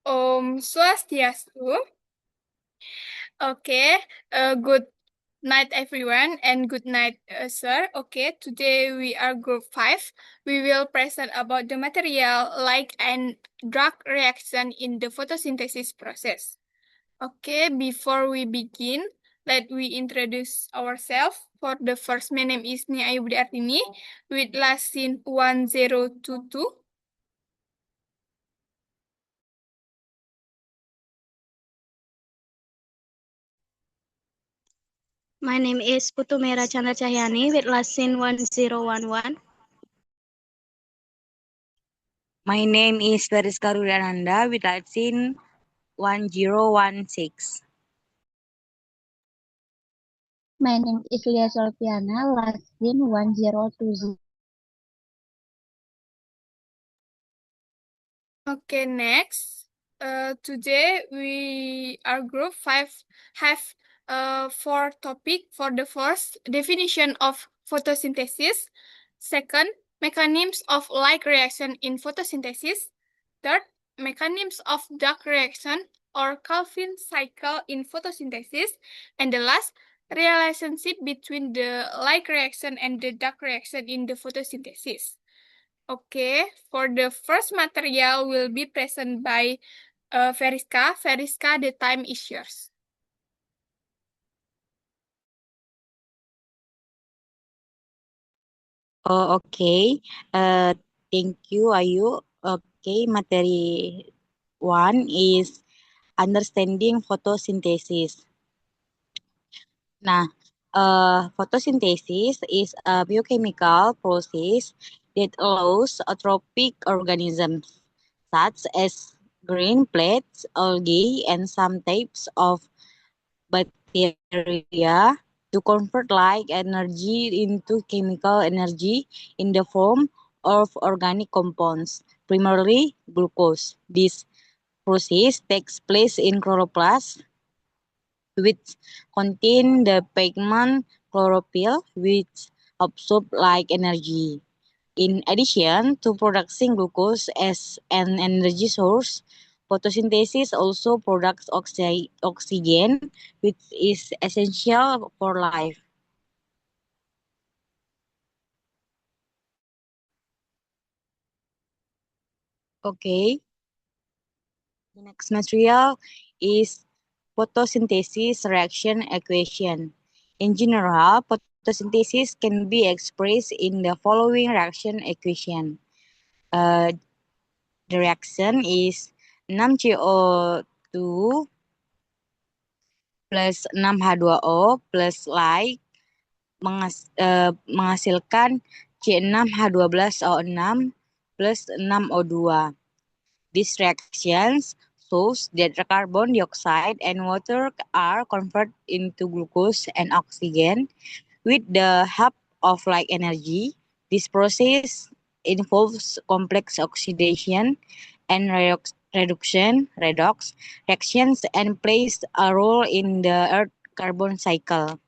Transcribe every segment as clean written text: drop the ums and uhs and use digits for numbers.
Om Swastiastu. Okay, good night, everyone, and good night, sir. Okay, today we are group 5. We will present about the material light and drug reaction in the photosynthesis process. Okay, before we begin, let we introduce ourselves. For the first, my name is Nia Ayu Budi Artini with last scene 1022. My name is Putumera Chandra Cahyani with last scene 1011. My name is Veriska Rudananda with last scene 1016. My name is Lia Solpiana, last scene 1020. Okay, next. Today we our group 5 have 4 topic. For the first, definition of photosynthesis. Second, mechanisms of light reaction in photosynthesis. Third, mechanisms of dark reaction or Calvin cycle in photosynthesis. And the last, relationship between the light reaction and the dark reaction in the photosynthesis. Okay, for the first material will be present by Veriska. Veriska, the time is yours. Oh, okay. Thank you, Ayu. Okay, materi 1 is understanding photosynthesis. Nah, photosynthesis is a biochemical process that allows trophic organisms such as green plants, algae, and some types of bacteria to convert light energy into chemical energy in the form of organic compounds, primarily glucose. This process takes place in chloroplast, which contain the pigment chlorophyll, which absorb light energy. In addition to producing glucose as an energy source, photosynthesis also products oxygen, which is essential for life. Okay, the next material is photosynthesis reaction equation. In general, photosynthesis can be expressed in the following reaction equation. Uh, the reaction is 6CO2 plus 6H2O plus light menghasilkan C6H12O6 plus 6O2. These reactions shows that carbon dioxide and water are converted into glucose and oxygen with the help of light energy. This process involves complex oxidation and redox reactions and plays a role in the Earth carbon cycle.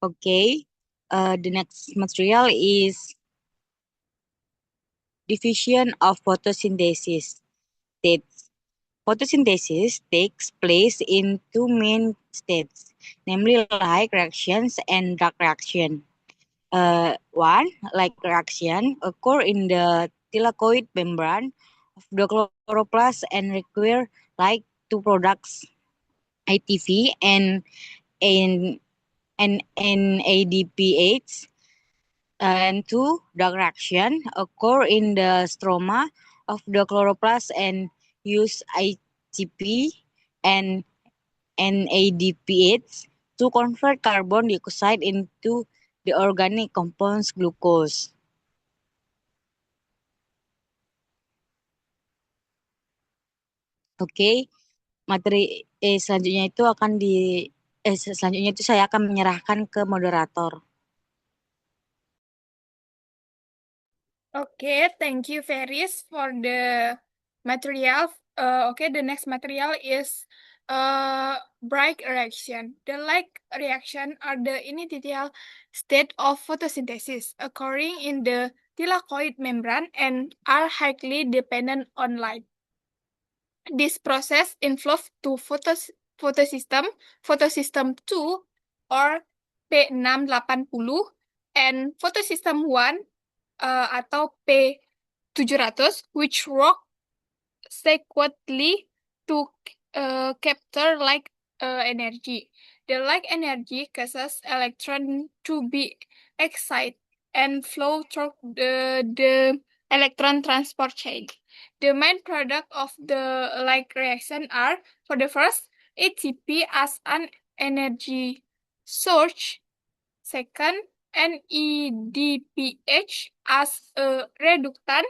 Okay, the next material is division of photosynthesis states. Photosynthesis takes place in two main states, namely light reactions and dark reaction. One, light reaction occur in the thylakoid membrane of the chloroplast and require light to produce ATP and NADPH. And two, dark reaction occur in the stroma of the chloroplast and use ATP and NADPH to convert carbon dioxide into the organic compounds glucose. Oke, materi selanjutnya itu selanjutnya itu saya akan menyerahkan ke moderator. Okay, thank you, Feris, for the material. Okay, the next material is Bragg reaction. The like reaction are the initial state of photosynthesis occurring in the thylakoid membrane and are highly dependent on light. This process involves two photosystem 2 or P680 and photosystem 1 atau P700 which work sequentially to capture light energy. The light energy causes electron to be excited and flow through the electron transport chain. The main product of the light reaction are, for the first, ATP as an energy source. Second, NADPH as a reductant,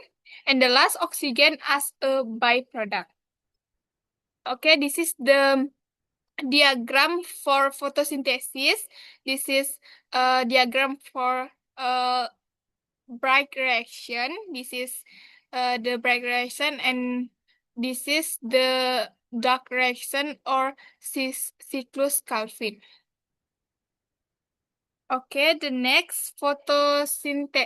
and the last, oxygen as a byproduct. Okay, this is the diagram for photosynthesis. This is a diagram for Bragg reaction. This is the Bragg reaction, and this is the Dark reaction or cyclus Calvin. Okay, the next photolysis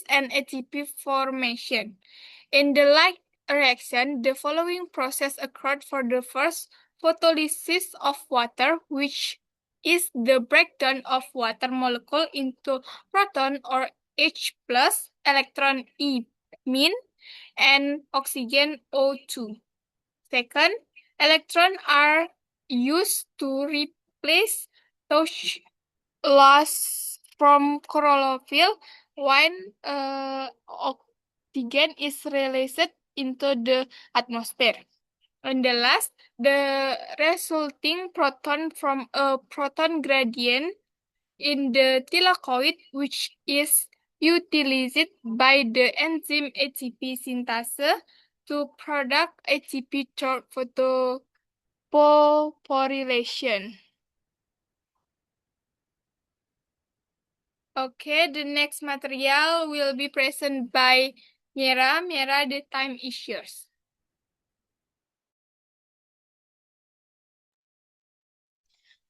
and ATP formation. In the light reaction, the following process occurred for the first photolysis of water, which is the breakdown of water molecule into proton or H plus, electron E min, and oxygen O2. Second, electrons are used to replace those lost from chlorophyll when oxygen is released into the atmosphere. And the last, the resulting proton from a proton gradient in the thylakoid, which is utilized by the enzyme ATP synthase to produce ATP through phosphorylation. Okay, the next material will be present by Mira. Mira, the time is yours.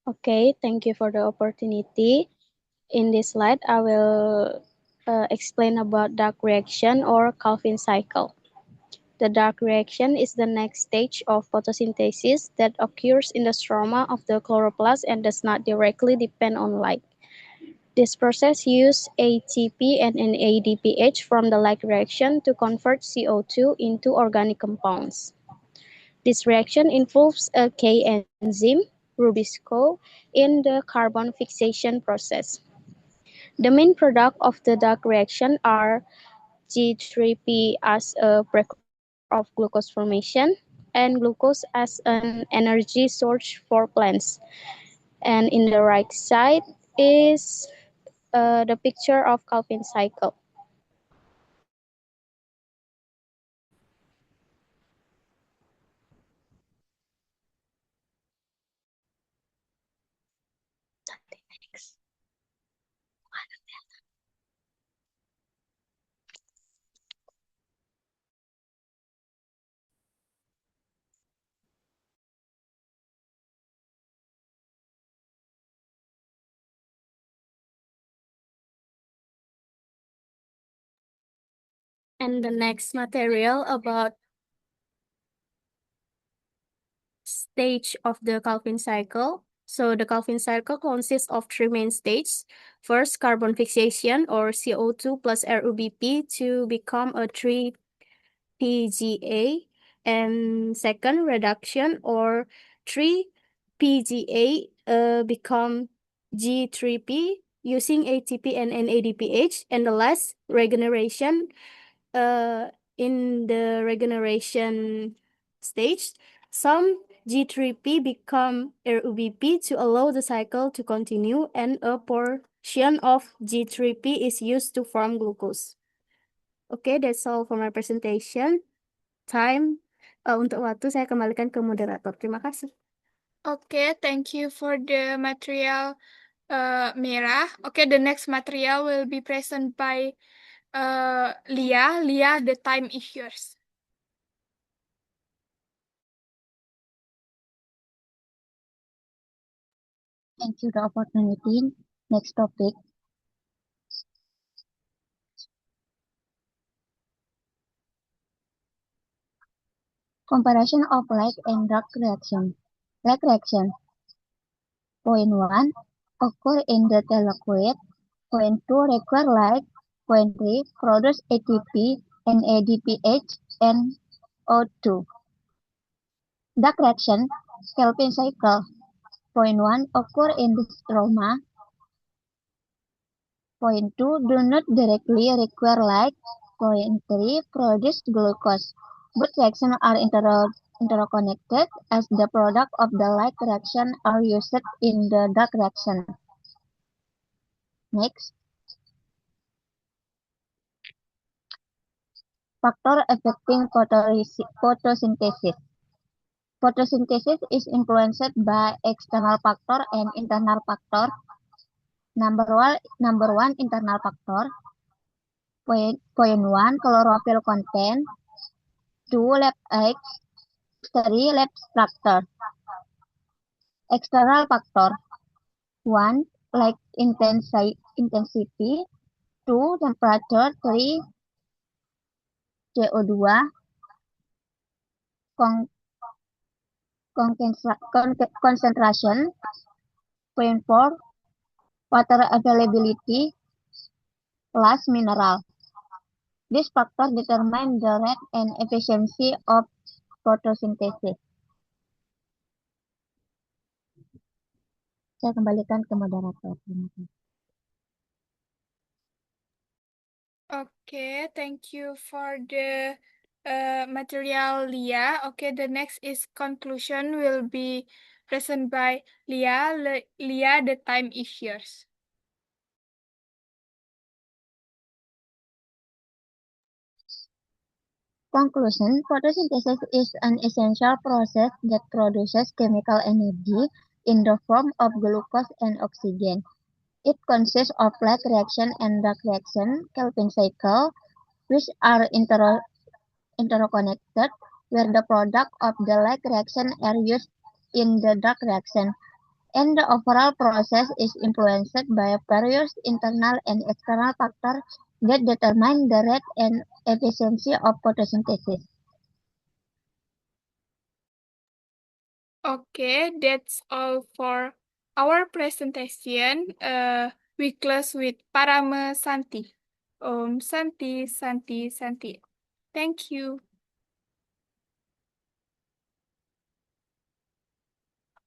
Okay, thank you for the opportunity. In this slide, I will explain about Dark reaction or Calvin cycle. The Dark reaction is the next stage of photosynthesis that occurs in the stroma of the chloroplast and does not directly depend on light. This process uses ATP and NADPH from the light reaction to convert CO2 into organic compounds. This reaction involves a K enzyme, Rubisco, in the carbon fixation process. The main product of the Dark reaction are G3P as a breaker of glucose formation and glucose as an energy source for plants. And in the right side is the picture of Calvin cycle. And the next material about stage of the Calvin cycle. So the Calvin cycle consists of three main stages. First, carbon fixation or CO2 plus RUBP to become a 3-PGA. And second, reduction or 3-PGA become G3P using ATP and NADPH. And the last, regeneration. In the regeneration stage, some G3P become RUBP to allow the cycle to continue, and a portion of G3P is used to form glucose. Okay, that's all for my presentation. Untuk waktu saya kembalikan ke moderator. Terima kasih. Okay, thank you for the material, Mira. Okay, the next material will be present by Lia. Lia, the time is yours. Thank you for the opportunity. Next topic. Comparison of light and dark reaction. Light reaction. Point 1. Occur in the liquid. Point 2. Require light. Point 3. Produce ATP, NADPH, and O2. Dark reaction. Kelvin cycle. Point 1. Occur in the stroma. Point 2. Do not directly require light. Point 3. Produce glucose. Both reactions are interconnected as the product of the light reaction are used in the dark reaction. Next. Factor affecting photosynthesis. Photosynthesis is influenced by external factor and internal factor. Number one internal factor. Point 1 chlorophyll content. 2 lab eggs. 3 lab structure. External factor. 1 light intensity. 2 temperature. 3 CO2 concentration. Point 4 water availability. Last mineral. This factor determine the rate and efficiency of photosynthesis. Saya kembalikan ke moderator. Okay, thank you for the material, Lia. Okay, the next is conclusion will be present by Lia. Lia, the time is yours. Conclusion, photosynthesis is an essential process that produces chemical energy in the form of glucose and oxygen. It consists of light reaction and dark reaction, Kelvin cycle, which are interconnected, where the product of the light reaction are used in the dark reaction, and the overall process is influenced by various internal and external factors that determine the rate and efficiency of photosynthesis. Okay, that's all for our presentation. We close with Parama Santi. Om Santi, Santi, Santi. Thank you.